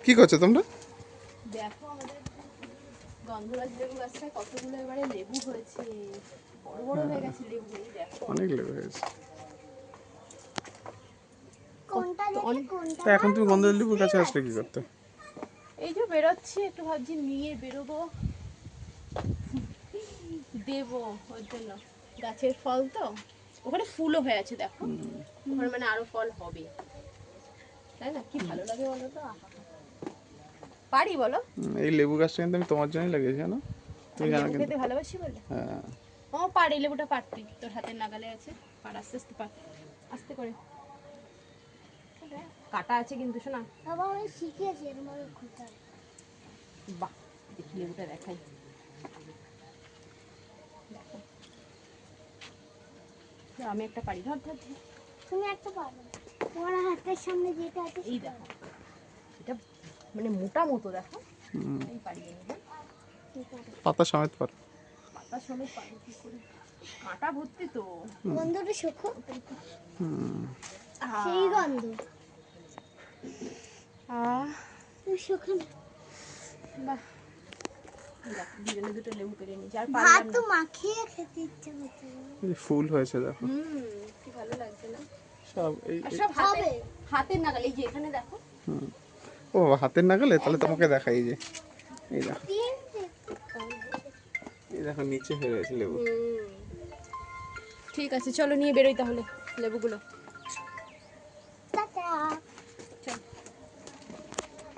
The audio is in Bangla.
কি করছো তোমরা? দেখো আমাদের গন্ধরাজ লেবু গাছে কতগুলো এবারে লেবু হয়েছে, বড় বড় হয়ে গেছে লেবু। দেখো অনেক লেবু হয়েছে। অনেক। তা এখন তুমি গন্ধরাজ লেবুর কাছে আসলে কি করতে? এই যে বেরোচ্ছি, একটু ভাবছি নিয়ে বেরোবো, দেবো। ওর জন্য গাছের ফল তো, ওখানে ফুলও হয়ে আছে দেখো, ওখানে মানে আরো ফল হবে, তাই না? কি ভালো লাগে বলো তো, পারি বলো? এই লেবু গাছটা কিন্তু আমি তোমার জন্যই লাগিয়েছি, জানো? তুমি আমি জানো লেবু কিন্তু। খেতে ভালোবাসি বলে। হ্যাঁ। ও পারি, লেবুটা পারতি, তোর হাতের নাগালে আছে, পার, আস্তে আস্তে পার, আস্তে করে। কাটা আছে কিন্তু, শোনা বাবা আমি শিখেছি এর মধ্যে খোঁটা। বাহ, দেখি লেবুটা দেখাই। দেখো, আমি একটা পারি, ধর ধর ধর। তুমি একটা পারবে না। তোমার হাতের সামনে যেটা আছে এই দেখো, এটা মানে মোটা মতো, দেখো এই পারি আমি, হ্যাঁ? পাতা সমেত পার। পাতা সমেত পারি কি করে, কাঁটা ভর্তি তো। গন্ধটা শোকো, আহ, সেই গন্ধ আহ, তুমি শোকো না। বাহ, দেখো দুজনে দুটো লেবু পেরে নিয়েছি, আর ভাত পারলাম তো না। মাখিয়ে খেতে ইচ্ছে করছে। এই ফুল হয়েছে দেখো কি ভালো লাগছে না? সব। আর সব হাতে, হাতের নাগালে, এই যে এখানে দেখো। ও হাতের নাগালে, তাহলে তোমাকে দেখাই, এই যে এই দেখো, এই দেখো নিচে হয়ে রয়েছে লেবু। ঠিক আছে, চলো নিয়ে বেরোই তাহলে লেবুগুলো।